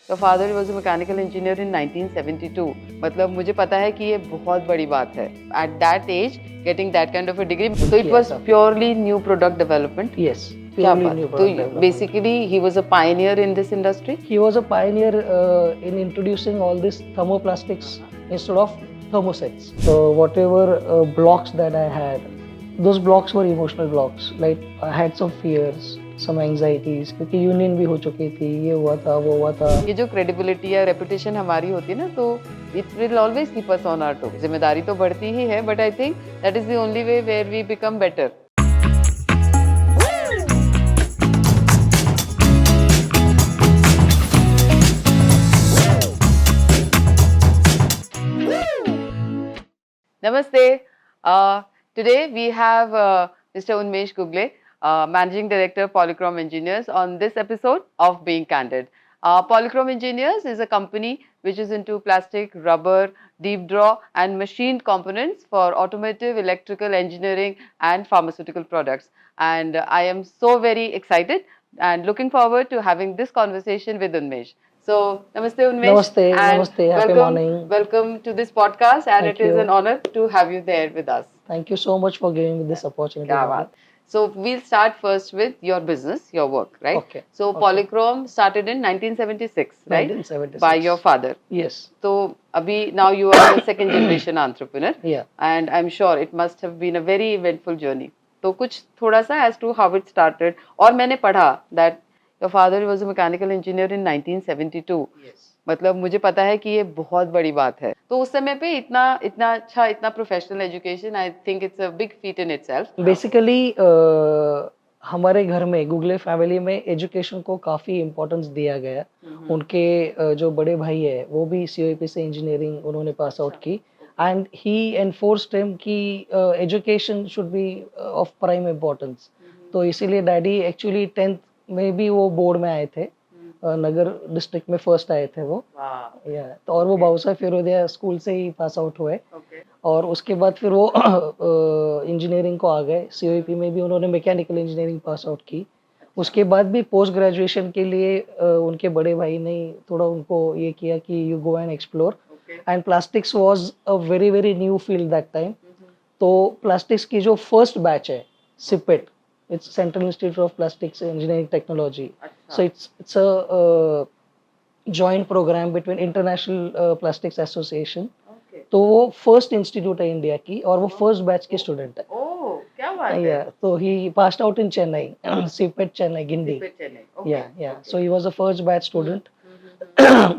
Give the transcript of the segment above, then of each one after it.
Your father was a mechanical engineer in 1972. मतलब मुझे पता है कि ये बहुत बड़ी बात है. At that age, getting that kind of a degree. So it was purely new product development. Yes, क्या purely बात? new तो product development. basically he was a pioneer in this industry. He was a pioneer in introducing all these thermoplastics instead of thermosets. So whatever blocks that I had, those blocks were emotional blocks. Like I had some fears, some anxieties क्योंकि union भी हो चुकी थी, ये हुआ था वो हुआ था. ये जो क्रेडिबिलिटी या रेपुटेशन हमारी होती है ना, तो it will always keep us on our toes. जिम्मेदारी तो बढ़ती ही है, but I think that is the only way where we become better. Namaste. Today we have Mr. Unmesh Gugle, Managing Director, Polychrome Engineers, on this episode of Being Candid. Polychrome Engineers is a company which is into plastic, rubber, deep draw and machined components for automotive, electrical, engineering and pharmaceutical products. And I am so very excited and looking forward to having this conversation with Unmesh. So, Namaste Unmesh. Namaste, and namaste, happy morning. Welcome to this podcast, and Thank it is you. an honor to have you there with us. Thank you so much for giving me this opportunity. क्या बात. So we'll start first with your business, your work, right? Okay. So Okay. Polychrome started in 1976, right? 1976. By your father. Yes. So abhi now you are a second generation entrepreneur. Yeah. And I'm sure it must have been a very eventful journey. तो कुछ थोड़ा सा as to how it started. और मैंने पढ़ा that your father was a mechanical engineer in 1972. Yes. मतलब मुझे पता है कि ये बहुत बड़ी बात है. तो उस समय पे इतना अच्छा, इतना professional education, I think it's a big feet in itself. Basically हमारे घर में गुगले फैमिली में एजुकेशन को काफ़ी इम्पोर्टेंस दिया गया. उनके जो बड़े भाई है वो भी COEP से इंजीनियरिंग उन्होंने पास आउट की एंड ही एनफोर्स्ड हिम कि education should be of prime importance. तो इसीलिए डैडी एक्चुअली 10th में भी वो बोर्ड में आए थे. नगर डिस्ट्रिक्ट में फर्स्ट आए थे वो. या तो और वो बाउसा फिरोदिया स्कूल से ही पास आउट हुए. और उसके बाद फिर वो इंजीनियरिंग को आ गए. COEP में भी उन्होंने मैकेनिकल इंजीनियरिंग पास आउट की. उसके बाद भी पोस्ट ग्रेजुएशन के लिए उनके बड़े भाई ने थोड़ा उनको ये किया कि you go and explore. And plastics was a very very new field that time. तो प्लास्टिक्स की जो फर्स्ट बैच है CIPET, it's Central Institute of Plastics Engineering Technology. So it's a joint program between International Plastics Association. तो वो first institute है India की और वो फर्स्ट बैच के स्टूडेंट है. ओह, क्या बात है. तो he passed out in Chennai, CIPET Chennai, Guindy. Yeah so he was a first batch student.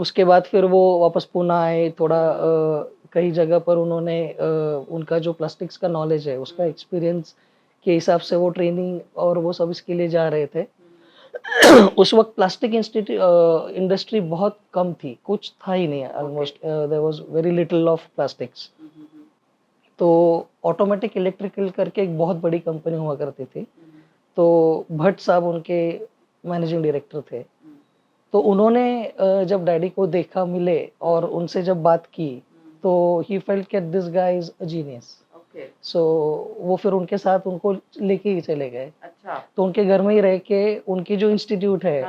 उसके बाद फिर वो वापस पुणे आए. थोड़ा कई जगह पर उन्होंने उनका जो प्लास्टिक्स का नॉलेज है उसका एक्सपीरियंस के हिसाब से वो ट्रेनिंग और वो सब इसके लिए जा रहे थे. उस वक्त प्लास्टिक इंडस्ट्री बहुत कम थी, कुछ था ही नहीं. Almost there was very little of plastics. तो ऑटोमेटिक इलेक्ट्रिकल करके एक बहुत बड़ी कंपनी हुआ करती थी. तो भट्ट साहब उनके मैनेजिंग डायरेक्टर थे. तो उन्होंने जब डैडी को देखा, मिले और उनसे जब बात की तो ही फेल्ट कि this guy is a genius. So वो फिर उनके साथ उनको लेके ही चले गए. अच्छा. तो उनके घर में ही रह के उनकी जो इंस्टीट्यूट है,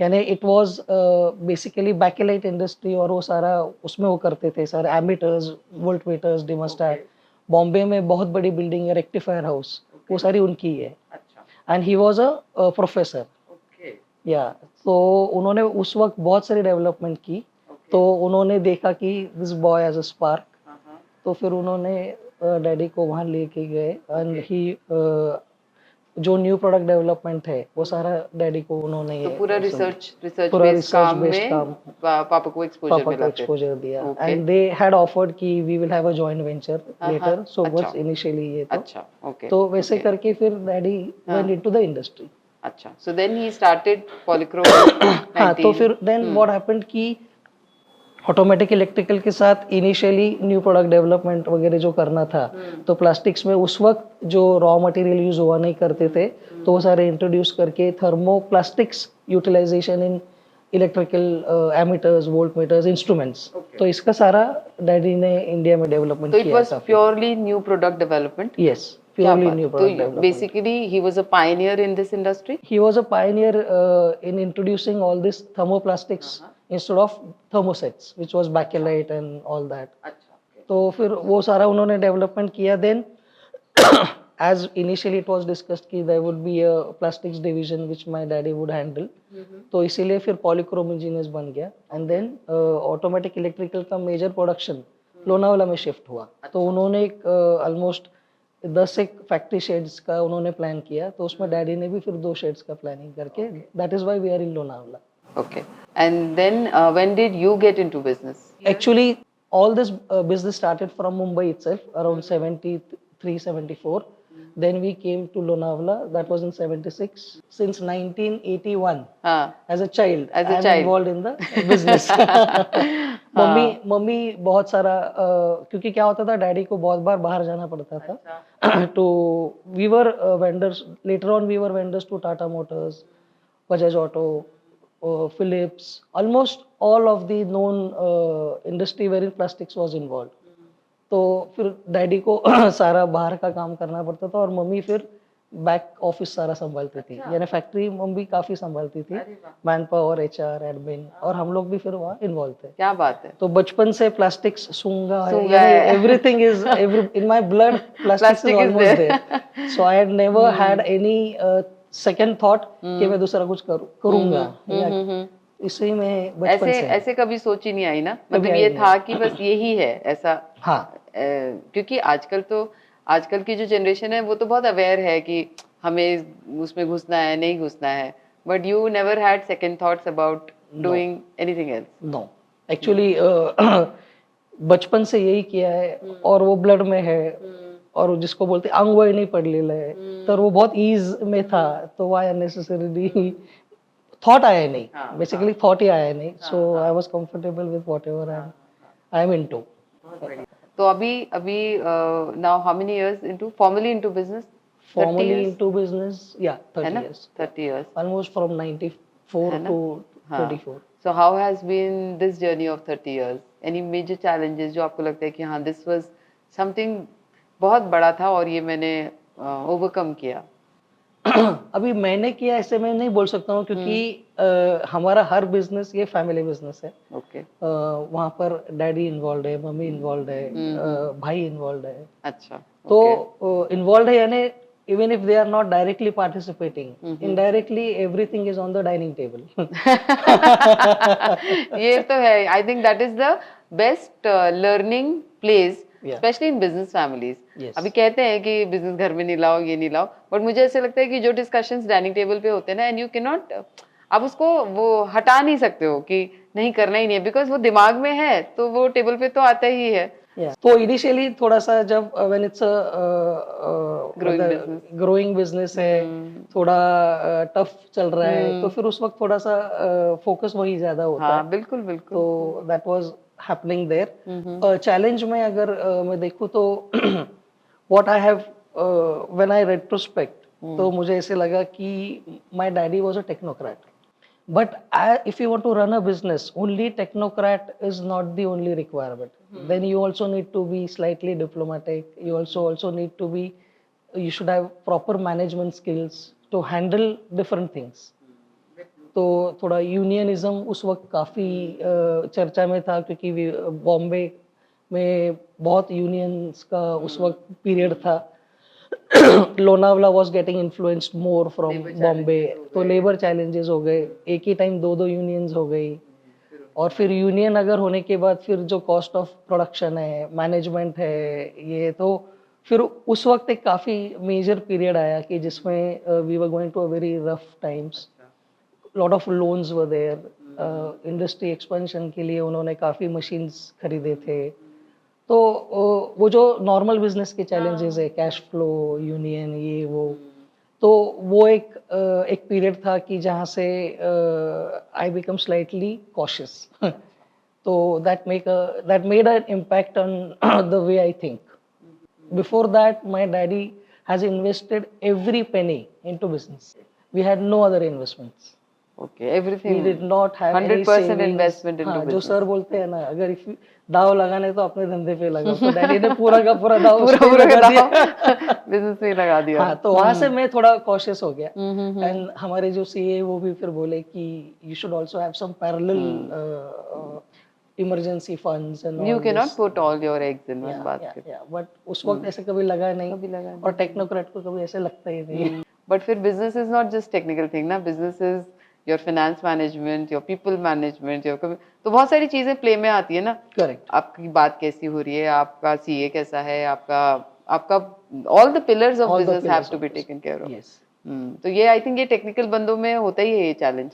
यानी it was basically Bakelite industry और वो सारा उसमें वो करते थे. सारे एमीटर्स, वोल्टमीटर्स, डिमोस्टेट. बॉम्बे में बहुत बड़ी बिल्डिंग है, रेक्टिफायर हाउस, वो सारी उनकी है. अच्छा. And he was a professor. या तो उन्होंने उस वक्त बहुत सारी डेवलपमेंट की. तो उन्होंने देखा कि this boy has a spark. तो फिर उन्होंने डैडी को वहाँ लेके गए एंड ही जो न्यू प्रोडक्ट डेवलपमेंट है वो सारा डैडी को उन्होंने तो पूरा रिसर्च बेस्ड काम में पापा को एक्सपोजर दिया. एंड दे हैड ऑफर्ड कि we will have a joint venture letter. So बस इनिशियली ये तो. अच्छा. ओके. तो वैसे करके फिर daddy went into the industry. अच्छा. So then he started Polychrome. हाँ, तो फिर देन व्हाट हैपेंड कि ऑटोमेटिक इलेक्ट्रिकल के साथ इनिशियली न्यू प्रोडक्ट डेवलपमेंट वगैरह जो करना था, तो प्लास्टिक्स में उस वक्त जो रॉ मटेरियल यूज हुआ नहीं करते थे तो वो सारे इंट्रोड्यूस करके thermoplastics utilization in electrical ammeters, voltmeters, instruments. तो इसका सारा डैडी ने इंडिया में डेवलपमेंट किया. तो it was purely new product development. Yes, purely new product development. Basically, he was a pioneer in this industry. He was a pioneer in introducing all this thermoplastics instead of thermosets which was bakelite and all that. अच्छा, okay. तो फिर वो सारा उन्होंने development किया. Then as initially it was discussed कि there would be a plastics division which my daddy would handle. तो इसीलिए फिर पॉलीक्रोम इंजीनियर्स बन गया. एंड देन ऑटोमेटिक इलेक्ट्रिकल का मेजर प्रोडक्शन लोनावाला में शिफ्ट हुआ. तो उन्होंने एक ऑलमोस्ट 10 एक फैक्ट्री शेड्स का उन्होंने प्लान किया. तो उसमें डैडी ने भी फिर 2 शेड्स का प्लानिंग करके that is why we are in Lonavala. Okay. And then when did you get into business? Actually, all this business started from Mumbai itself around 73-74. Then we came to Lonavala. That was in 76. Since 1981, as a child, I am involved in the business. Mummy बहुत सारा क्योंकि क्या होता था, daddy को बहुत बार बाहर जाना पड़ता था. तो we were vendors. Later on, we were vendors to Tata Motors, Bajaj Auto, Philips, almost all of the known industry wherein plastics was involved. तो फिर डैडी को सारा बाहर का काम करना पड़ता था और मम्मी फिर बैक ऑफिस सारा संभालती थी. यानी फैक्ट्री मम्मी काफी संभालती थी, मैन पावर, एचआर, एडमिन, और हम लोग भी फिर वहाँ इन्वॉल्व थे. क्या बात है. तो बचपन से प्लास्टिक्स सूंगा है, everything is in my blood. Plastics is almost there. So I had never had any second thought कि मैं दूसरा कुछ करूंगा. इसी में बचपन से ऐसे कभी सोच ही नहीं आई ना, मतलब ये था कि बस यही है ऐसा. हाँ. क्योंकि आजकल की जो जनरेशन है वो तो बहुत अवेयर है कि हमें उसमें घुसना है, नहीं घुसना है. But you never had second thoughts about doing anything else? No, actually बचपन से यही किया है और वो ब्लड में है. और जिसको बोलते अंग वही नहीं पडलेलं है, तर वो बहुत ईज में था. तो व्हाई अननेसेसरीली थॉट आया नहीं, बेसिकली थॉट ही आया नहीं. So I was comfortable with whatever I am into. तो अभी now how many years into formally into business? Formally into business, yeah, 30 years. 30 years. Almost from 94 to 24. So how has been this journey of 30 years? Any major challenges जो आपको लगता है कि हाँ this was something बहुत बड़ा था और ये मैंने ओवरकम किया? अभी मैंने किया ऐसे मैं नहीं बोल सकता हूँ क्योंकि हमारा हर बिजनेस ये फैमिली बिजनेस है. ओके. वहाँ पर डैडी इन्वॉल्व है, मम्मी इन्वॉल्व है, भाई इन्वॉल्व है. अच्छा. तो इन्वॉल्व है यानी even if they are not directly participating, indirectly everything is on the dining table. ये तो है. I think that is the best learning place, especially in business families. अभी कहते हैं कि बिजनेस घर में नहीं लाओ, ये नहीं लाओ, बट मुझे ऐसे लगता है कि जो डिस्कशंस डाइनिंग टेबल पे होते हैं ना, एंड यू कैन नॉट, आप उसको वो हटा नहीं सकते हो कि नहीं करना ही नहीं है, बिकॉज वो दिमाग में है तो वो टेबल पे तो आता ही है. तो इनिशियली थोड़ा सा जब व्हेन इट्स ग्रोइंग बिजनेस है, थोड़ा टफ चल रहा है, तो फिर उस वक्त थोड़ा सा फोकस वही ज्यादा होता है. बिल्कुल बिल्कुल. तो that was happening there. Challenge में अगर मैं देखूं तो what I have when I retrospect, तो मुझे ऐसे लगा कि my daddy was a technocrat. But if you want to run a business, only technocrat is not the only requirement. Then you also need to be slightly diplomatic. You also need to be, you should have proper management skills to handle different things. तो थोड़ा unionism उस वक्त काफ़ी चर्चा में था क्योंकि बॉम्बे में बहुत यूनियंस का उस वक्त पीरियड था. Lonavala was getting influenced more from Bombay. तो लेबर चैलेंजेस हो गए, एक ही टाइम दो यूनियंस हो गई. और फिर यूनियन अगर होने के बाद फिर जो कॉस्ट ऑफ प्रोडक्शन है, मैनेजमेंट है, ये तो फिर उस वक्त एक काफ़ी मेजर पीरियड आया कि जिसमें we were going to a very rough times. Lot of loans were there. Industry expansion के लिए उन्होंने काफ़ी मशीन्स खरीदे थे. तो वो जो नॉर्मल बिजनेस के चैलेंजेस है, कैश फ्लो, यूनियन, ये वो, तो वो एक पीरियड था कि जहाँ से आई बिकम स्लाइटली कॉशियस. तो that made an impact on the way I think. Before that my daddy has invested every penny into business. We had no other investments. Okay, we everything did not have any 100% savings. investment into हाँ, जो business. Sir बोलते हैं ना, अगर if you दाव लगाने तो अपने धंधे पे लगाओ, तो डैडी ने पूरा का पूरा दाव उस पे ही पूरा लगा का दिया। बिजनेस में ही लगा दिया। हाँ, तो वहां से मैं थोड़ा कॉशियस हो गया। हम्म। एंड हमारे जो सीए वो भी फिर बोले कि you should also have some parallel emergency funds and You all cannot this. put all your eggs in one या basket. बट उस वक्त ऐसे कभी लगा नहीं, कभी लगा नहीं। और टेक्नोक्रेट को कभी ऐसे लगता ही नहीं। But फिर business is not just technical thing ना, business is your finance management, your people management, your तो बहुत सारी चीजें प्ले में आती है ना। करेक्ट। आपकी बात कैसी हो रही है, आपका सीए कैसा है, आपका आपका all the pillars of business have to be taken care of. Yes. तो ये आई थिंक ये टेक्निकल बंदों में होता ही है ये चैलेंज,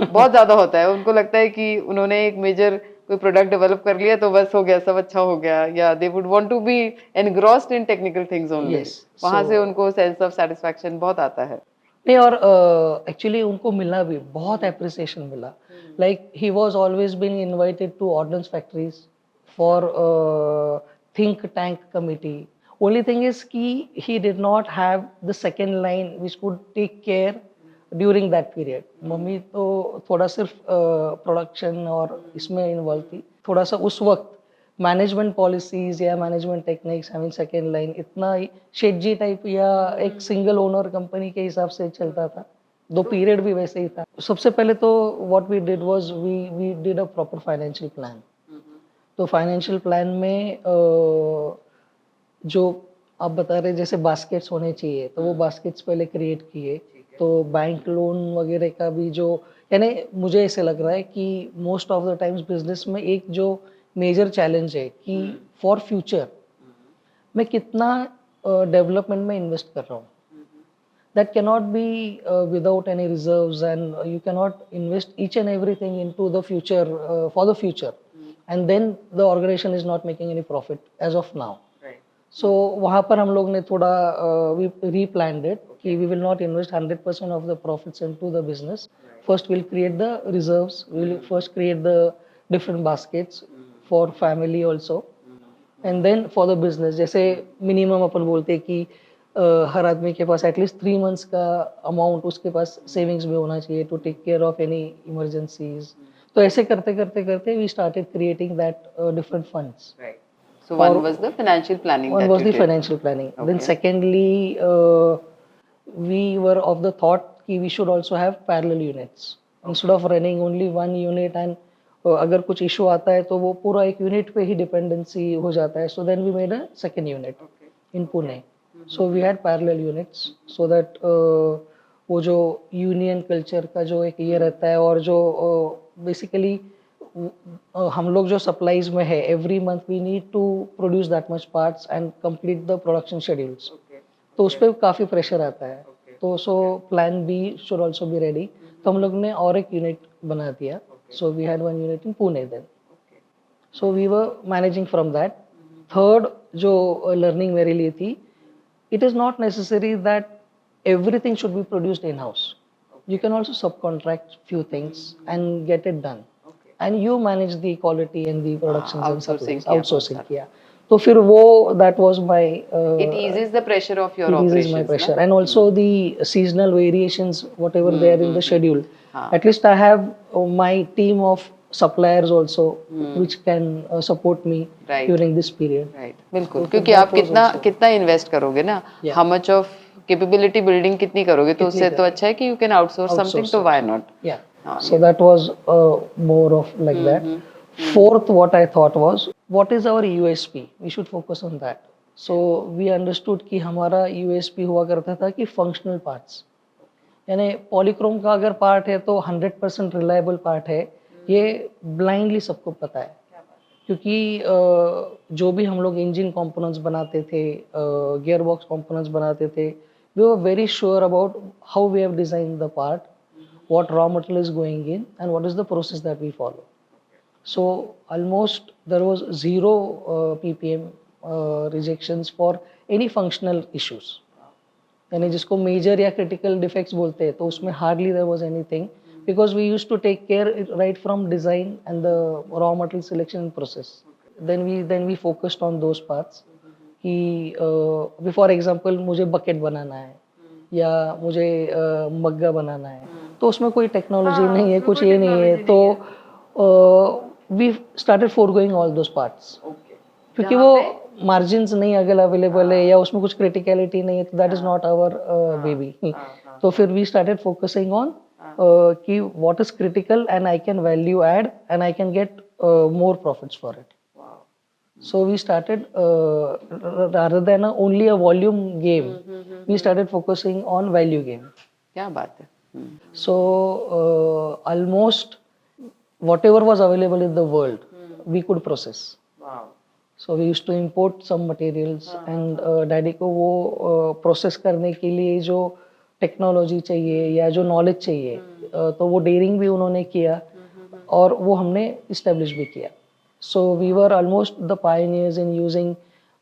बहुत ज्यादा होता है। उनको लगता है कि उन्होंने एक मेजर कोई प्रोडक्ट डेवलप कर लिया तो बस हो गया, सब अच्छा हो गया, या they would want to be engrossed in technical things only. Yes, वहां so- से उनको सेंस ऑफ सेटिस्फैक्शन बहुत आता है। नहीं, और एक्चुअली उनको मिला भी, बहुत एप्रिसिएशन मिला। Like he was always being invited to ordnance factories for think tank committee. Only thing is कि he did not have the second line which could take care during that period. मम्मी तो थोड़ा सिर्फ production और इसमें involve थी, थोड़ा सा उस वक्त मैनेजमेंट पॉलिसीज या management techniques, I mean second line इतना शेडजी टाइप या एक सिंगल ओनर कंपनी के हिसाब से चलता था। दो पीरियड भी वैसे ही था। सबसे पहले तो what we did was we did a proper financial plan. तो फाइनेंशियल प्लान में जो आप बता रहे जैसे बास्केट्स होने चाहिए, तो वो बास्केट्स पहले क्रिएट किए। तो बैंक लोन वगैरह का भी जो, यानी मुझे ऐसे लग रहा है कि most of the times business में एक जो मेजर चैलेंज है कि फॉर फ्यूचर मैं कितना डेवलपमेंट में इन्वेस्ट कर रहा हूँ। that cannot be without any reserves, and you cannot invest each and everything into the future, for the future, and then the organization is not making any profit as of now. So वहाँ पर हम लोग ने थोड़ा we replanned it कि we will not invest 100% of the profits into the business. First we'll create the reserves, we'll first create the different baskets for family also, and then for the business. जैसे minimum अपन बोलते हैं कि हर आदमी के पास at least 3 months का amount उसके पास सेविंग्स में होना चाहिए to take care of any emergencies. तो ऐसे करते करते करते we started creating that different funds. So one was the financial planning. One that was you the did. financial planning. Then Okay. secondly, we were of the thought कि we should also have parallel units instead of running only one unit, and अगर कुछ issue आता है तो वो पूरा एक unit पे ही डिपेंडेंसी हो जाता है। So then we made a second unit in Pune. So we had parallel units so that वो जो यूनियन कल्चर का जो एक ये रहता है, और जो बेसिकली हम लोग जो सप्लाईज में है, every month we need to produce that much parts and complete the production schedules. तो उस पर काफ़ी प्रेशर आता है। तो so plan B should also be ready. तो हम लोग ने और एक यूनिट बना दिया। So we had one unit in Pune then. So we were managing from that. Third जो लर्निंग मेरे लिए थी, it is not necessary that everything should be produced in house. You can also subcontract few things and get it done, and you manage the quality and the productions and outsourcing supplies. किया Outsourcing बहुत किया। तो फिर वो that was my It eases the pressure of your it eases operations. my pressure, na? and also the seasonal variations whatever they are in the schedule. हाँ. At least I have my team of suppliers also which can support me Right. during this period. Right. बिल्कुल, तो क्योंकि that आप was कितना also- कितना invest करोगे ना, Yeah. how much of capability building कितनी करोगे, तो उससे तो अच्छा है कि you can outsource something, तो why not? Yeah. हाँ, So that was more of like that. Fourth, what I thought was, what is our USP? We should focus on that. So we understood कि हमारा USP हुआ करता था कि functional parts, यानी Polychrome का अगर पार्ट है तो 100% रिलायबल पार्ट है, ये ब्लाइंडली सबको पता है। क्योंकि जो भी हम लोग इंजन कंपोनेंट्स बनाते थे, गियर बॉक्स कंपोनेंट्स बनाते थे, we were very sure about how we have design the part, what raw material is going in, and what is the process that we follow. So almost there was zero ppm rejections for any functional issues. यानी जिसको major या critical defects बोलते हैं, तो उसमें hardly there was anything, because we used to take care right from design and the raw material selection process. Then we focused on those parts कि for example मुझे bucket बनाना है या मुझे मग्गा बनाना है, तो उसमें कोई टेक्नोलॉजी हाँ, नहीं है, उसमें कुछ कोई ये नहीं है, technology नहीं तो we started forgoing all those parts, okay क्योंकि जहाँ वो पे मार्जिन्स नहीं अगर अवेलेबल है या उसमें कुछ क्रिटिकलिटी नहीं है, तो दैट इज हाँ नॉट आवर हाँ बेबी। हाँ तो फिर वी स्टार्टेड फोकसिंग ऑन हाँ कि what is critical and I can value add and I can get more profits for it. Wow So we started rather than only a volume game, we started focusing on value game. क्या बात है So almost whatever was available in the world, we could process. Wow So we used to import some materials and daddy को वो process करने के लिए जो technology चाहिए या जो नॉलेज चाहिए, तो वो डेयरिंग भी उन्होंने किया और वो हमने इस्टेब्लिश भी किया. So we were almost the pioneers in using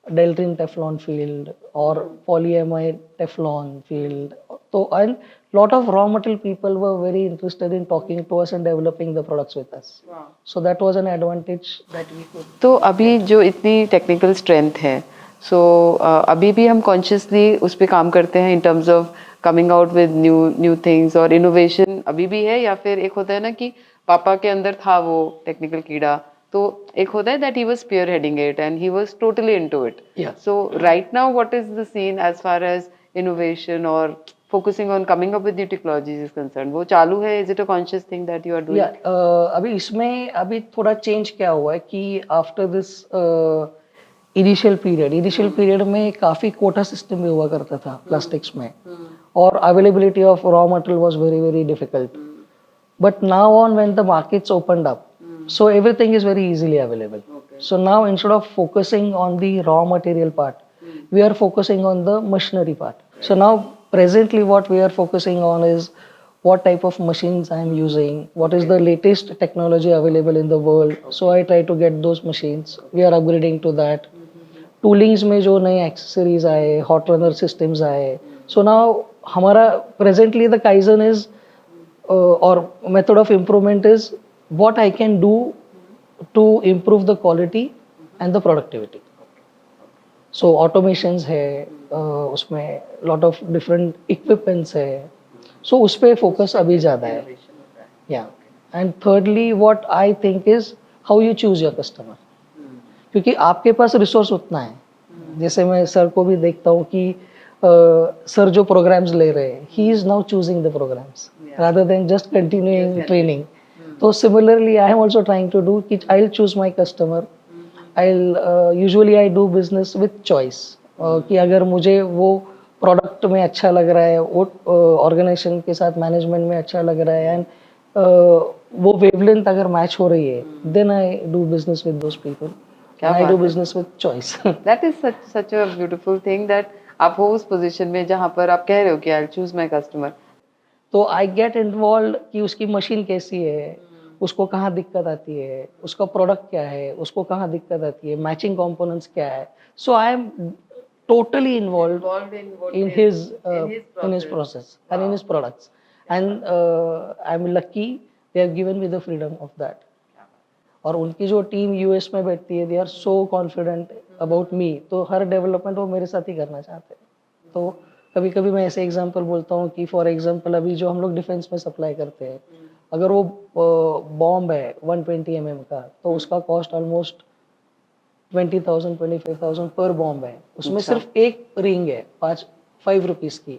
Delrin Teflon field or polyamide Teflon field. So and lot of raw material people were very interested in talking to us and developing the products with us. Wow So that was an advantage that we could. तो अभी जो इतनी technical strength है सो अभी भी हम consciously उस पर काम करते हैं in terms of coming out with new new things और इनोवेशन अभी भी है या फिर एक होता है ना कि पापा के अंदर था वो टेक्निकल कीड़ा तो एक होता है that he was spearheading it and he was totally into it Yeah. So right now what is the scene as far as innovation और focusing on coming up with new technologies is concern वो चालू है is it a conscious thing that you are doing अभी इसमें अभी थोड़ा change क्या हुआ है कि आफ्टर दिस इनिशियल पीरियड में काफ़ी कोटा सिस्टम भी हुआ करता था प्लास्टिक्स में, और availability of raw material was very very difficult. But now on, when the markets opened up, so everything is very easily available. So now instead of focusing on the raw material part, we are focusing on the machinery part. So now presently what we are focusing on is what type of machines I am using, what is the latest technology available in the world. So I try to get those machines. We are upgrading to that. टूलिंग्स में जो नए accessories आए, hot runner systems आए, so now हमारा presently the kaizen is or method of improvement is what I can do to improve the quality and the productivity. So automations है, उसमें lot of different equipments है, so उस पे focus अभी ज़्यादा है. Yeah. And thirdly what I think is how you choose your customer. क्योंकि आपके पास रिसोर्स उतना है. जैसे मैं सर को भी देखता हूँ कि सर जो प्रोग्राम्स ले रहे हैं, he is now choosing the programmes rather than just continuing training. So similarly I am also trying to do कि I'll choose my customer. Usually I do business with choice. कि अगर मुझे वो product में अच्छा लग रहा है, वो ऑर्गेनाइजेशन के साथ मैनेजमेंट में अच्छा लग रहा है, एंड वो वेवलेंथ अगर मैच हो रही है, then I do business with those people. I do business with choice. That is such a beautiful thing that आप हो उस पोजीशन में जहाँ पर आप कह रहे हो कि I'll choose my customer. तो आई गेट इन्वॉल्व कि उसकी मशीन कैसी है, उसको कहाँ दिक्कत आती है, उसका प्रोडक्ट क्या है, उसको कहाँ दिक्कत आती है, मैचिंग कंपोनेंट्स क्या है. So I am totally involved in his process and in his products, and I'm lucky they have given me the freedom of that. और उनकी जो टीम यूएस में बैठती है, they are so confident about me, तो हर development वो मेरे साथ ही करना चाहते हैं. तो कभी कभी मैं ऐसे एग्जांपल बोलता हूँ कि फॉर एग्जांपल अभी जो हम लोग डिफेंस में सप्लाई करते हैं, अगर वो बॉम्ब है 120 mm का, तो उसका कॉस्ट ऑलमोस्ट 20,000 25,000 पर बॉम्ब है. उसमें सिर्फ एक रिंग है 5 रुपीज की,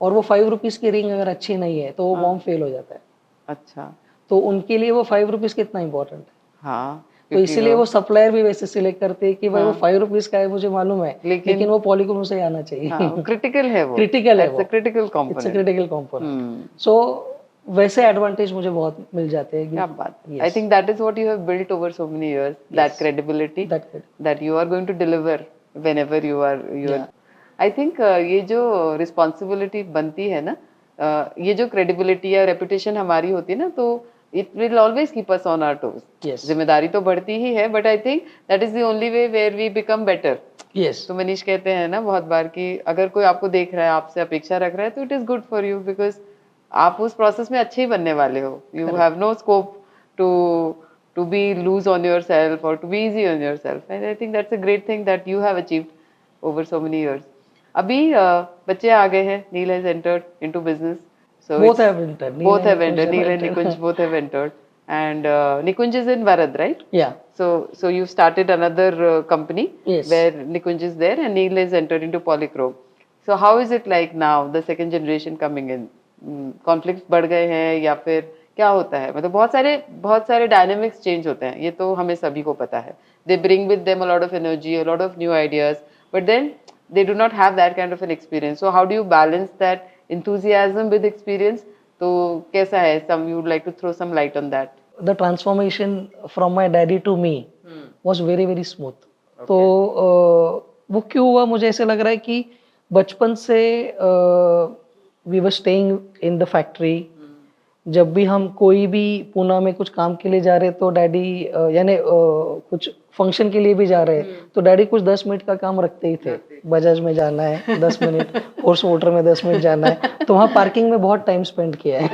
और वो 5 रुपीज की रिंग अगर अच्छी नहीं है तो वो बॉम्ब फेल हो जाता है. अच्छा, तो उनके लिए वो 5 रुपीज कितना इंपॉर्टेंट है. हाँ, तो इसीलिए वो सप्लायर भी वैसे सिलेक्ट करते हैं कि भाई वो 5 रुपीज का है मुझे मालूम है, लेकिन वो पॉलीगोन से आना चाहिए. क्रिटिकल है वो, क्रिटिकल है वो, critical component, it's a critical component. So वैसे एडवांटेज मुझे बहुत मिल जाते हैं. क्या बात. I think that is what you have built over so many years, that credibility that you are going to deliver whenever you are I think ये जो रिस्पांसिबिलिटी बनती है ना, ये जो क्रेडिबिलिटी या रेपुटेशन हमारी होती है ना, तो it will always keep us on our toes. Yes. जिम्मेदारी तो बढ़ती ही है, but I think that is the only way where we become better. Yes. तो मनीष कहते हैं ना बहुत बार कि अगर कोई आपको देख रहा है, आपसे अपेक्षा रख रहा है, तो it is good for you because आप उस प्रोसेस में अच्छे ही बनने वाले हो. You have no scope to be loose on yourself or to be easy on yourself. And I think that's a great thing that you have achieved over so many years. अभी बच्चे आ गए हैं, Neil has entered into business. So both it's- have entered. both have Nikunj entered. Neil and entered. Nikunj both have entered. And Nikunj is in Varad, right? Yeah. So you started another company Yes. where Nikunj is there and Neil is entered into Polychrome. So how is it like now, the second generation coming in? Conflicts बढ़ गए हैं या फिर क्या होता है? मतलब बहुत सारे डायनेमिक्स चेंज होते हैं. ये तो हमें सभी को पता है. They bring with them a lot of energy, a lot of new ideas, but then they do not have that kind of an experience. So how do you balance that enthusiasm with experience? तो कैसा है? Some you would like to throw some light on that. The transformation from my daddy to me was very very smooth. तो वो क्यों हुआ, मुझे ऐसे लग रहा है कि बचपन से we were staying in the factory. जब भी हम कोई भी पुणे में कुछ काम के लिए जा रहे तो डैडी यानी कुछ फंक्शन के लिए भी जा रहे तो डैडी कुछ 10 मिनट का काम रखते ही थे. बजाज में जाना है 10 मिनट, फोर्स मोटर में 10 मिनट जाना है, तो वहाँ पार्किंग में बहुत टाइम स्पेंड किया है.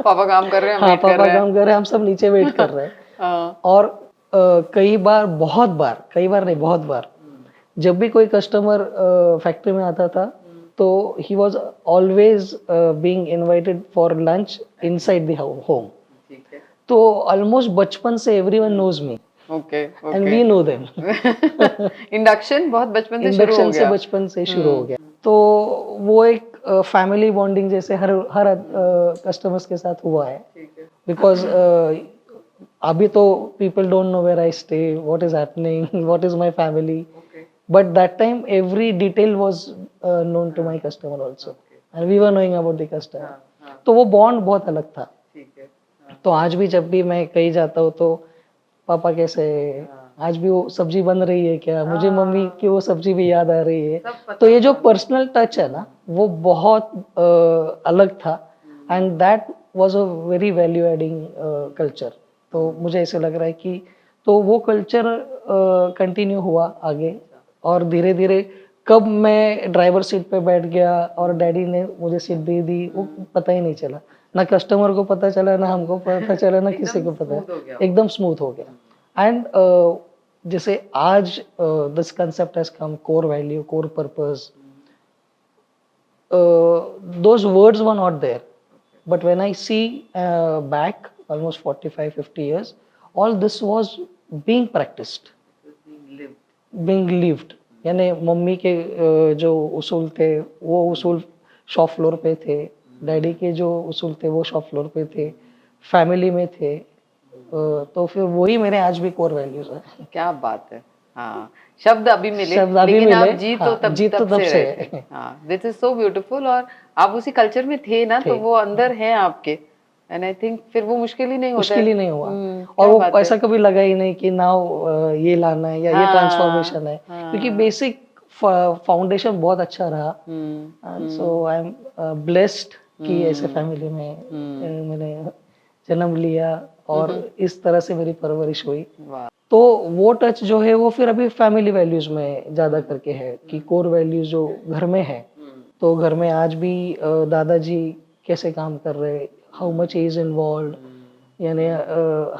पापा काम कर रहे हैं, हाँ, wait कर पापा रहे हैं. काम कर रहे हैं, हम सब नीचे वेट कर रहे हैं. हाँ. और कई बार नहीं, बहुत बार जब भी कोई कस्टमर फैक्ट्री में आता था तो he was always being invited for lunch inside the home. ठीक है. तो ऑलमोस्ट बचपन से everyone knows me okay and we know them. Induction बहुत बचपन से शुरू हो इंडक्शन से गया. बचपन से शुरू हो गया. तो वो एक फैमिली बॉन्डिंग जैसे हर कस्टमर्स के साथ हुआ है. ठीक है. बिकॉज अभी तो people don't know where I stay, what is happening, what is my family. Okay. But that time every detail was known to my customer also and we were knowing about the customer. हाँ. तो वो bond बहुत अलग था. ठीक है. तो आज भी जब भी मैं कहीं जाता हूँ तो पापा कैसे, आज भी वो सब्जी बन रही है क्या, मुझे मम्मी की वो सब्जी भी याद आ रही है. तो ये जो पर्सनल टच है ना वो बहुत अलग था and that was a very value adding culture. तो मुझे ऐसे लग रहा है कि तो वो कल्चर कंटिन्यू हुआ आगे और धीरे धीरे कब मैं ड्राइवर सीट पे बैठ गया और डैडी ने मुझे सीट दे दी वो पता ही नहीं चला. ना कस्टमर को पता चला, ना हमको पता चला, ना किसी को पता. एकदम स्मूथ हो गया. एंड जैसे आज this concept has come, core value, core purpose, those words were not there. But when I see back almost 45-50 years, all this was being practiced, being lived. यानी मम्मी के जो उसूल थे वो उसूल शॉप फ्लोर पे थे, डैडी के जो उसूल थे वो शॉप फ्लोर पे थे, फैमिली में थे. तो फिर वही मेरे आज भी कोर वैल्यूज है. क्या बात है. हाँ, शब्द अभी मिले, शब्द अभी लेकिन मिले, आप जी तो हाँ, तब जी तो तब तब से से रहे थे. हाँ, दिस इज सो ब्यूटीफुल. और आप उसी कल्चर में थे ना, तो वो अंदर है आपके. एंड आई थिंक फिर वो मुश्किल ही नहीं होता. मुश्किल ही नहीं हुआ. क्या और वो बात है. ऐसा कभी लगा ही नहीं कि नाउ ये लाना है या ये ट्रांसफॉर्मेशन है, क्योंकि बेसिक फाउंडेशन बहुत अच्छा रहा. सो आई एम ब्लेस्ड कि ऐसे फैमिली में मैंने जन्म लिया और इस तरह से मेरी परवरिश हुई. वाह. तो वो टच जो है वो फिर अभी फैमिली वैल्यूज में ज्यादा करके है कि कोर वैल्यूज जो घर में है. तो घर में आज भी दादाजी कैसे काम कर रहे, हाउ मच इज इन्वॉल्व, यानी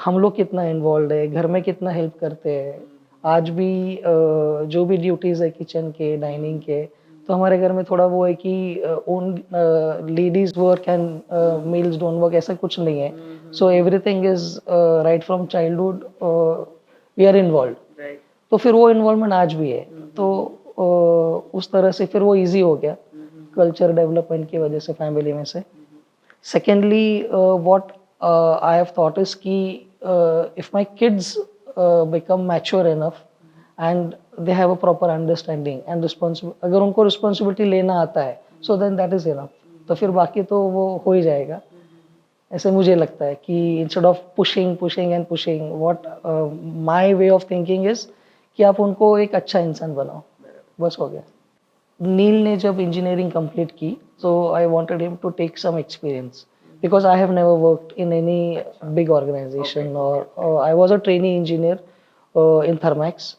हम लोग कितना इन्वॉल्व है, घर में कितना हेल्प करते हैं. आज भी जो भी ड्यूटीज है किचन के, डाइनिंग के, तो हमारे घर में थोड़ा वो है कि own ladies work and males don't work, ऐसा कुछ नहीं है. So everything is right from childhood we are involve. तो फिर वो इन्वॉल्वमेंट आज भी है. तो उस तरह से फिर वो इजी हो गया कल्चर डेवलपमेंट की वजह से फैमिली में से. Secondly what I have thought is कि if my kids become mature enough and they have a proper understanding and responsibility, अगर उनको रिस्पॉन्सिबिलिटी लेना आता है so then that is enough. तो फिर बाकी तो वो हो ही जाएगा. ऐसे मुझे लगता है कि instead of pushing and pushing, what my way of thinking is कि आप उनको एक अच्छा इंसान बनाओ, बस हो गया. नील ने जब इंजीनियरिंग कंप्लीट की so I wanted him to take some experience because I have never worked in any big organization. Or I was a trainee engineer in Thermax.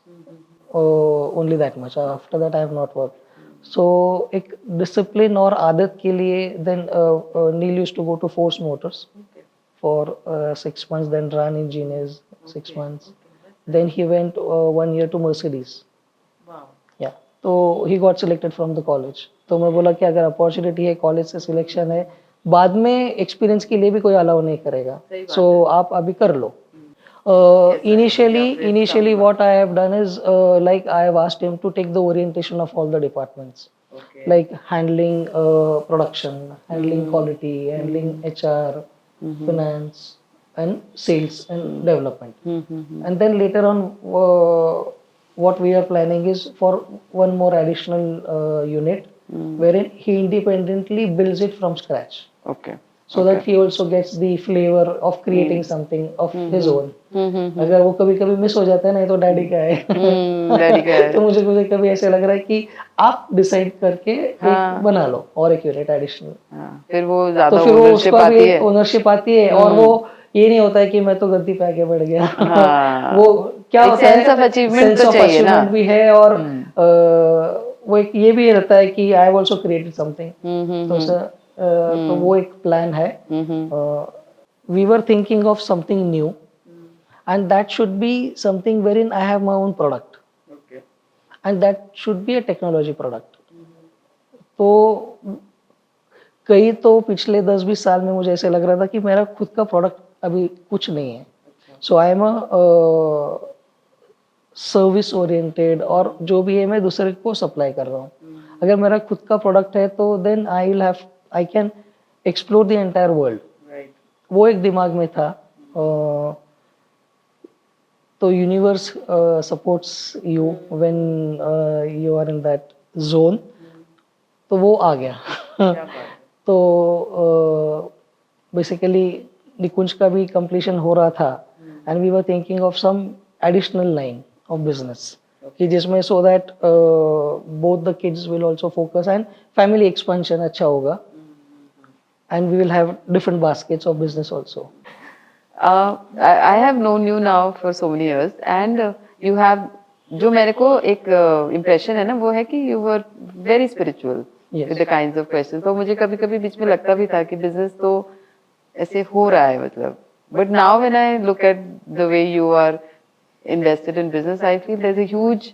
Only that much. After that I have not worked. So एक discipline और आदत के लिए then Neil used to go to Force Motors for 6 months, then run engineers 6 months. Then he went 1 year to Mercedes. Wow. Yeah. तो he got selected from the college. तो मैं बोला कि अगर अपॉर्चुनिटी है, कॉलेज से सिलेक्शन है, बाद में एक्सपीरियंस के लिए भी कोई अलाउ नहीं करेगा, सो आप अभी कर लो. Initially what I have done is like I have asked him to take the orientation of all the departments, like handling production, handling quality, handling HR, finance, and sales and development. And then later on, what we are planning is for one more additional unit, wherein he independently builds it from scratch, Okay. so that he also gets the flavor of creating something of his own. अगर वो कभी कभी miss हो जाता है ना, तो daddy का है. डैडी का है. तो मुझे कभी ऐसे लग रहा है कि आप डिसाइड करके एक बना लो और एक यूनिट एडिशनल. फिर वो ज्यादा तो फिर वो ओनरशिप उसका भी आती है. ओनरशिप आती है, और वो ये नहीं होता है कि मैं तो गद्दी पे आके बैठ गया. वो क्या एक होता है, sense of achievement सेंस तो ऑफ चाहिए ना. अचीवमेंट भी है, और वो एक ये भी रहता है कि I have also created something. तो सर तो वो एक प्लान है. We were thinking of something new, and that should be something wherein I have my own product. Okay. And that should be a technology product. तो कई तो पिछले 10-20 साल में मुझे ऐसे लग रहा था कि मेरा खुद का प्रोडक्ट अभी कुछ नहीं है. So I am a service oriented, और जो भी है मैं दूसरे को सप्लाई कर रहा हूँ. अगर मेरा खुद का प्रोडक्ट है तो then I can explore the entire world. वो एक दिमाग में था. तो universe supports you when you are in that zone. तो वो आ गया. तो बेसिकली निकुंज का भी कंप्लीशन हो रहा था, and we were thinking of some additional line of business, कि जिसमें so that both the kids will also focus and family expansion अच्छा होगा, and we will have different baskets of business also. I have known you now for so many years, and you have, जो मेरे को एक impression है ना, वो है कि you were very spiritual with the kinds of questions. तो मुझे कभी कभी बीच में लगता भी था कि business तो ऐसे हो रहा है, मतलब. But now when I look at the way you are invested in business, I feel there's a huge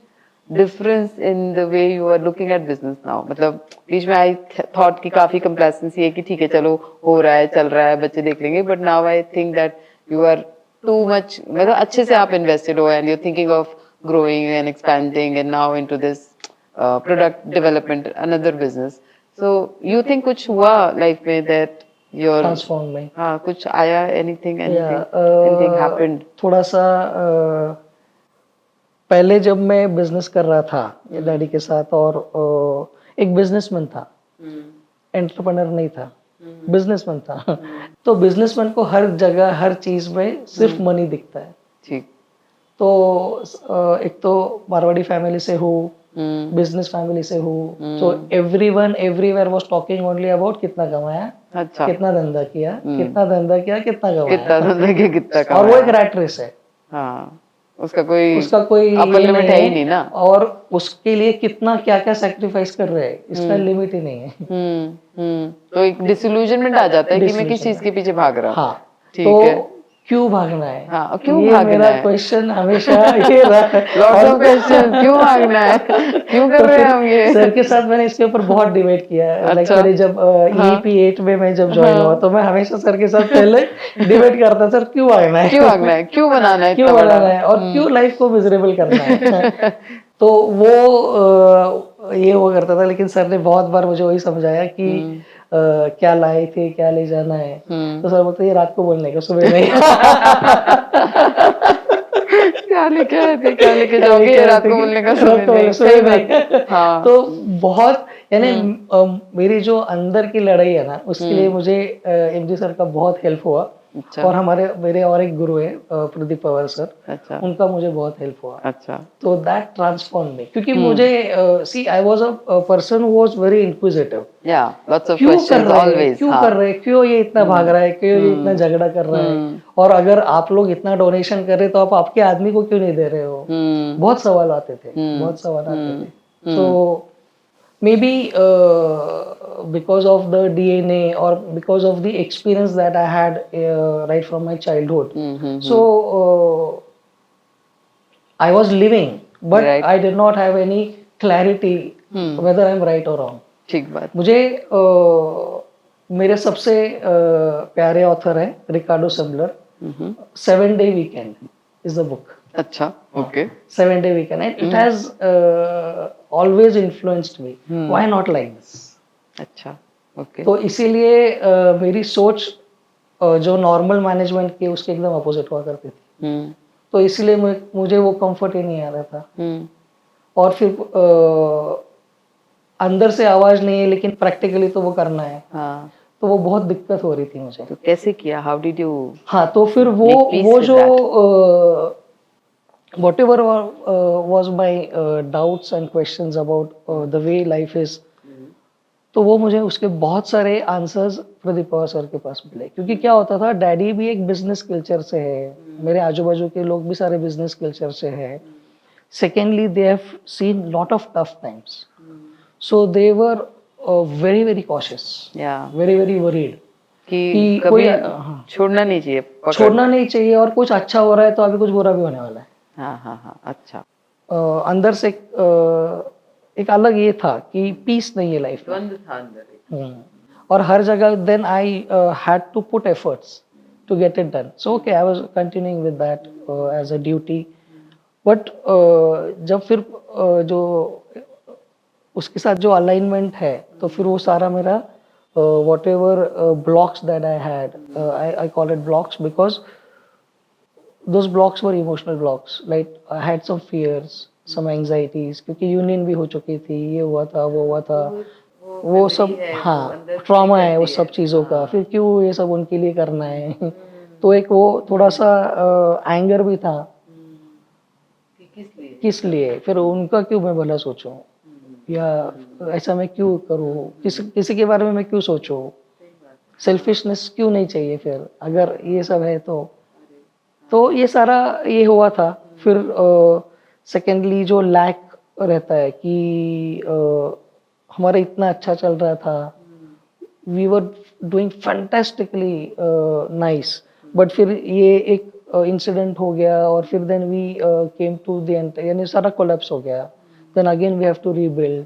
difference in the way you are looking at business now. मतलब बीच में I thought कि काफी complacency है कि ठीक है, चलो हो रहा है, चल रहा है, बच्चे देख लेंगे. But now I think that you are too much, मतलब अच्छे से आप invested हो, and you're thinking of growing and expanding and now into this product development, another business. So you think कुछ हुआ life में that your ट्रांसफॉर्म में. हाँ, कुछ आया, anything happened? थोड़ा सा पहले जब मैं बिजनेस कर रहा था डैडी के साथ, और एक बिजनेसमैन था, एंटरप्रेन्योर नहीं था, बिजनेसमैन था. तो बिजनेसमैन को हर जगह हर चीज में सिर्फ मनी दिखता है. ठीक. तो एक तो मारवाड़ी फैमिली से हूँ, बिजनेस फैमिली से हूँ, तो everyone everywhere was talking only about कितना कमाया, अच्छा, कितना धंधा किया, कितना धंधा किया, कितना कमाया, कितना धंधा किया, कितना कमाया. और वो एक रैट रेस है. हाँ, उसका कोई अपर लिमिट है ही नहीं ना. और उसके लिए कितना क्या क्या सैक्रिफाइस कर रहे हैं, इसका लिमिट ही नहीं है. तो एक डिसइल्यूजनमेंट आ जाता है कि मैं किस चीज के पीछे भाग रहा हूँ. हाँ, ठीक तो है. क्यों भागना है? हाँ, क्यों ये भागना मेरा है? क्वेश्चन हमेशा ये रहा. लॉट्स ऑफ क्वेश्चन, क्यों भागना है, क्यों कर रहे हैं हम ये? सर के साथ मैंने इसके ऊपर बहुत डिबेट किया है. लाइक मेरे जब EEP 8 में मैं जब ज्वाइन हुआ, तो मैं हमेशा सर के साथ पहले डिबेट करता, सर क्यों भागना है, क्यों भागना है, क्यों बनाना है, क्यों बनाना है, और क्यों लाइफ को मिजरेबल करना है. तो वो ये हुआ करता था, लेकिन सर ने बहुत बार मुझे वही समझाया कि क्या लाए थे, क्या ले जाना है. तो सर बोलते ये रात को बोलने का, सुबह नहीं. क्या लेके आए थे, क्या लेके जाओगे, ये रात को बोलने का, सुबह नहीं. सही बात. हाँ. तो बहुत, यानी मेरी जो अंदर की लड़ाई है ना, उसके लिए मुझे MG सर का बहुत हेल्प हुआ. अच्छा. और मेरे और एक गुरु है प्रदीप पवार सर. अच्छा. उनका मुझे बहुत हेल्प हुआ. अच्छा. तो दैट ट्रांसफॉर्म मी, क्योंकि मुझे see I was a person who was very inquisitive. Yeah, lots of questions always. क्यों कर रहे हैं, क्यों ये इतना भाग रहा है, क्यों ये इतना झगड़ा कर रहा है, और अगर आप लोग इतना डोनेशन कर रहे तो आप आपके आदमी को क्यों नहीं दे रहे हो. बहुत सवाल आते थे, बहुत सवाल आते थे. सो maybe because of the DNA or because of the experience that I had right from my childhood. So I was living, but I did not have any clarity whether I'm right or wrong. ठीक बात. मुझे मेरे सबसे प्यारे author है रिकार्डो सेबलर. 7 Day Weekend is the book. अच्छा, okay. 7 Day Weekend. It has always influenced me. Why not like this? अच्छा, okay. तो इसीलिए मेरी सोच जो नॉर्मल मैनेजमेंट की उसके एकदम अपोजिट हुआ करती थी. तो इसलिए मुझे वो कंफर्ट ही नहीं आ रहा था. और फिर अंदर से आवाज नहीं है लेकिन प्रैक्टिकली तो वो करना है. हाँ. तो वो बहुत दिक्कत हो रही थी मुझे. तो कैसे किया? How did you? हाँ, तो फिर वो जो whatever was my doubts and questions about the way life is, तो वो मुझे उसके बहुत सारे आंसर्स प्रदीप पवार सर के पास मिले. क्योंकि क्या होता था, डैडी भी एक बिजनेस कल्चर से है, मेरे आजू बाजू के लोग भी सारे बिजनेस कल्चर से है. Secondly they have seen lot of tough times, so they were very very cautious, very very worried कि कभी छोड़ना नहीं चाहिए, छोड़ना नहीं चाहिए. और कुछ अच्छा हो रहा है तो अभी कुछ बुरा भी होने वाला है. हाँ हाँ हाँ. अच्छा. अंदर से एक अलग ये था कि पीस नहीं है लाइफ में. और हर जगह then I had to put efforts to get it done. So okay, I was continuing with that as a duty. But जब फिर जो उसके साथ जो अलाइनमेंट है, तो फिर वो सारा मेरा whatever blocks that I had, I call it blocks because those blocks were emotional blocks. Like I had some fears, some anxieties, क्योंकि यूनियन भी हो चुकी थी, ये हुआ था, वो हुआ था, वो सब. हाँ, ट्रॉमा है वो सब चीज़ों का. फिर क्यों ये सब उनके लिए करना है. तो एक वो थोड़ा सा एंगर भी था, किस लिए, फिर उनका क्यों मैं भला सोचूं, या ऐसा मैं क्यों करूं, किसी के बारे में मैं क्यों सोचूं, सेल्फिशनेस क्यों नहीं चाहिए फिर अगर ये सब है तो ये सारा ये हुआ था. फिर सेकेंडली जो लैक रहता है कि हमारा इतना अच्छा चल रहा था, we were doing fantastically nice, but फिर ये एक इंसिडेंट हो गया और फिर then we came to the end, यानी सारा कोलैप्स हो गया. Then again we have to rebuild.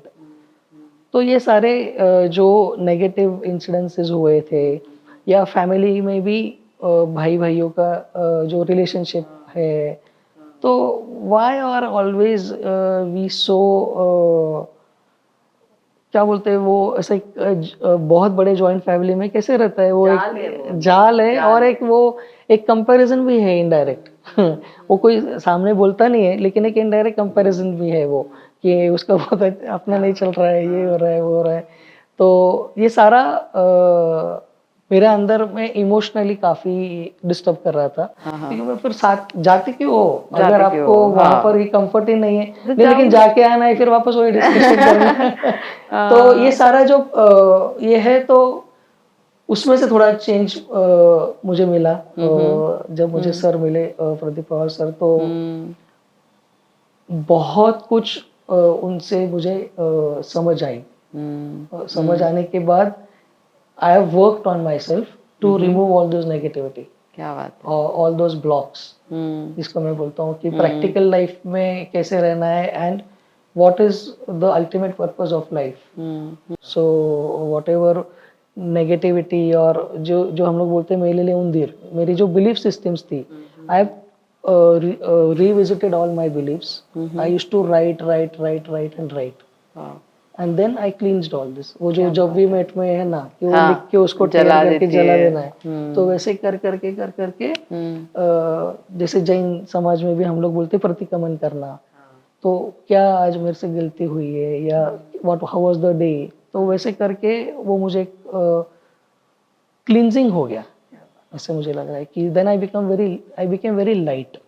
तो ये सारे जो नेगेटिव इंसिडेंसेस हुए थे, या फैमिली में भी भाई भाइयों का जो रिलेशनशिप है, तो व्हाई आर ऑलवेज वी सो क्या बोलते हैं वो ऐसे बहुत बड़े जॉइंट फैमिली में कैसे रहता है वो, एक जाल है. और एक वो एक कंपैरिजन भी है इनडायरेक्ट. वो कोई सामने बोलता नहीं है लेकिन एक इनडायरेक्ट कंपैरिजन भी है वो, कि उसका बहुत अपना नहीं चल रहा है, ये हो रहा है, वो हो रहा है. तो ये सारा मेरे अंदर में इमोशनली काफी डिस्टर्ब कर रहा था. क्योंकि मैं फिर साथ जाते क्यों हो अगर आपको वहां पर ही कंफर्ट ही नहीं है, लेकिन जाके आना है फिर वापस वही डिस्कशन करना. तो ये सारा जो ये है, तो उसमें से थोड़ा चेंज मुझे मिला. जब मुझे सर मिले प्रदीप पवार सर, तो बहुत कुछ उनसे मुझे समझ आई. समझ आने के बाद I have worked on myself to remove all those negativity. क्या बात है. all those blocks. जिसको मैं बोलता हूँ कि practical life में कैसे रहना है and what is the ultimate purpose of life. So whatever negativity और जो हम लोग बोलते हैं मेरे लिए उंदीर, मेरी जो belief systems थी, I have revisited all my beliefs. I used to write and write. And then I cleansed all this. वो जो जब भी मेट में है ना कि वो लिख के उसको जला करके जला देना है. तो वैसे कर करके जैसे जैन समाज में भी हम लोग बोलते प्रतिक्रमण करना. तो क्या आज मेरे से गलती हुई है, या what how was the day, तो वैसे करके वो मुझे क्लींजिंग हो गया. ऐसे मुझे लग रहा है कि then I became very light,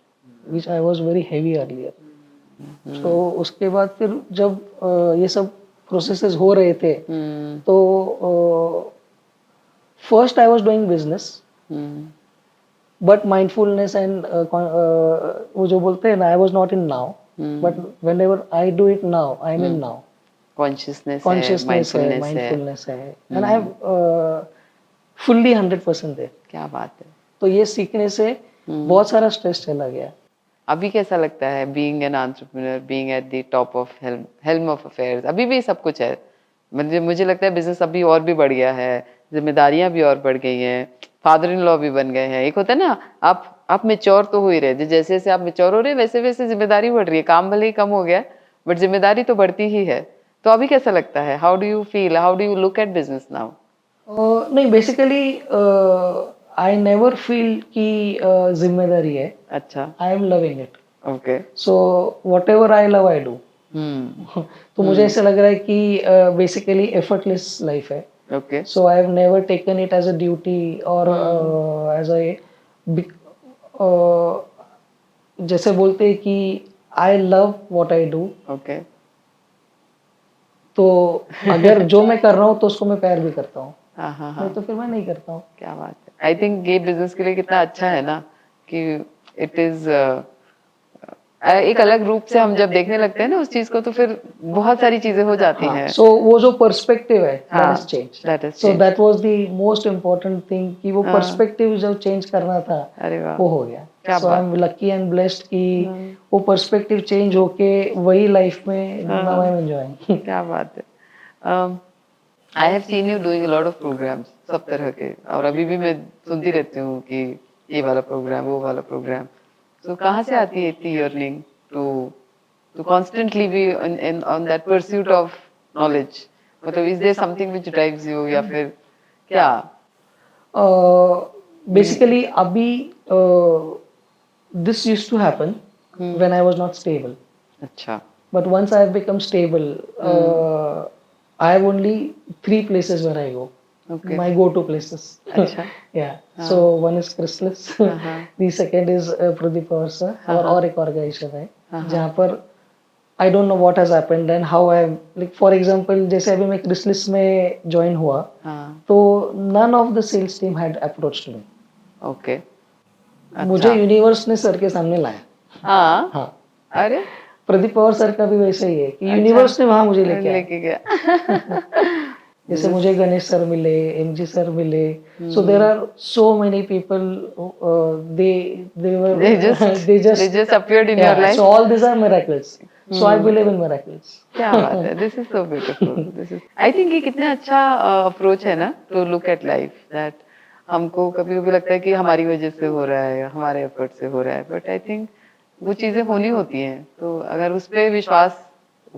which I was very heavy earlier. तो उसके बाद फिर जब ये सब प्रोसेसेस हो रहे थे, तो first I was doing business, but mindfulness and वो जो बोलते हैं ना, I was not in now, but whenever I do it now, I am in now. Consciousness है, माइंडफुलनेस है, and I am fully 100% there. क्या बात है. तो ये सीखने से बहुत सारा स्ट्रेस चला गया. अभी कैसा लगता है being an entrepreneur, being at the top of helm of affairs? अभी भी सब कुछ है, मुझे लगता है बिजनेस अभी और भी बढ़ गया है, जिम्मेदारियां भी और बढ़ गई हैं, फादर इन लॉ भी बन गए हैं। एक होता है ना, आप मेच्योर तो हो ही रहे, जैसे जैसे आप मेच्योर हो रहे वैसे वैसे जिम्मेदारी बढ़ रही है। काम भले ही कम हो गया बट जिम्मेदारी तो बढ़ती ही है। तो अभी कैसा लगता है? How do you feel, how do you look at business now? नहीं, बेसिकली आई नेवर फील कि जिम्मेदारी है. अच्छा, I am loving it. Okay. So whatever I love I do. Hmm, तो मुझे ऐसा लग रहा है कि बेसिकली एफर्टलेस लाइफ है. Okay. So I have never taken it as a duty or as a uh, जैसे बोलते हैं कि I love what I do. Okay, तो अगर जो मैं कर रहा हूँ तो उसको मैं प्यार भी करता हूँ, हाँ हाँ हाँ, नहीं तो फिर मैं नहीं करता हूँ. क्या बात है। आई थिंक ये बिजनेस के लिए कितना अच्छा है ना कि इट इज एक अलग रूप से हम जब देखने लगते हैं ना उस चीज को, तो फिर बहुत सारी चीजें हो जाती हैं। सो वो जो पर्सपेक्टिव है हाँ, that has changed. that has So changed. that was the most important thing कि वो हाँ। पर्सपेक्टिव जब चेंज करना था अरे वाह, वो हो गया. क्या so I am lucky and blessed कि वो पर्सपेक्टिव चेंज होके वही लाइफ में नाउ आई एम एंजॉयिंग. क्या बात है। I have seen you doing a lot of programmes सब तरह के, और अभी भी मैं सुनती रहती हूँ कि ये वाला प्रोग्राम, वो वाला प्रोग्राम। तो कहाँ से आती है इतनी yearning to constantly be on that pursuit of knowledge? मतलब is there something which drives you, या फिर क्या? बेसिकली अभी this used to happen when I was not stable. अच्छा, But once I have become stable, I have only 3 places where I go. Okay, My go-to places. अच्छा, Yeah. So one is Chrysalis. The second is Pradeep Awarsa, और एक organization है जहाँ पर I don't know what has happened and how I like, for example, जैसे अभी मैं Chrysalis में join हुआ, हाँ, तो none of the sales team had approached me. Okay, मुझे यूनिवर्स ने सर के सामने लाया. हाँ, हाँ, अरे प्रदीप पवार सर का भी वैसा ही है कि यूनिवर्स ने वहां मुझे लेके आया. लेके गया। जैसे मुझे गणेश सर मिले, एमजी सर मिले. So there are so many people, they were They just appeared in your life. So all these are miracles. So I believe in miracles. क्या बात है, this is so beautiful. This is, I think ये कितना अच्छा approach है ना to look at life, that हमको कभी कभी लगता है कि हमारी वजह से हो रहा है, हमारे एफर्ट से हो रहा है, बट आई थिंक वो चीजें होनी होती हैं। तो अगर उस पर विश्वास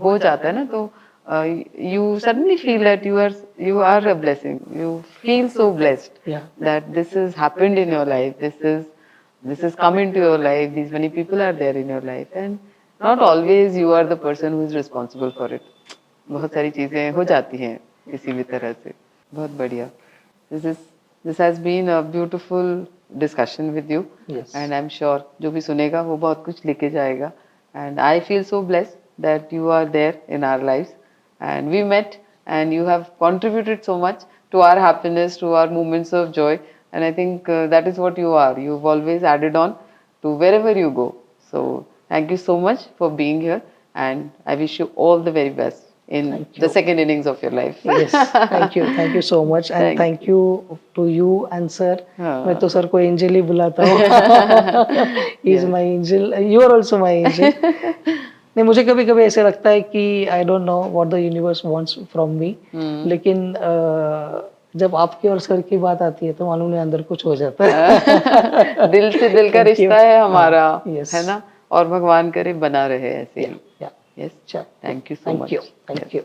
हो जाता है ना, तो you suddenly feel that you are a blessing. You feel so blessed Yeah. that this has happened in your life. This has come into your life. These many people are there in your life, and not always you are the person who is responsible for it. बहुत सारी चीजें हो जाती हैं किसी भी तरह से। बहुत बढ़िया। This has been a beautiful discussion with you. Yes. And I'm sure जो भी सुनेगा वो बहुत कुछ लेके जाएगा. And I feel so blessed that you are there in our lives. And we met and you have contributed so much to our happiness, to our moments of joy. And I think that is what you are. You've always added on to wherever you go. So thank you so much for being here. And I wish you all the very best in the second innings of your life. Yes, thank you so much, and thank you to you and sir. मैं तो sir को angel ही बुलाता हूँ. He is my angel. You are also my angel. नहीं, मुझे कभी कभी ऐसे लगता है कि I don't know what the universe wants from me, लेकिन जब आपके और सर की बात आती है तो मालूम नहीं अंदर कुछ हो जाता है. दिल से दिल का रिश्ता है हमारा, Yes. है ना? और भगवान करे बना रहे ऐसे ही। Yeah. Yes, Sure. Thank you so much. Thank you.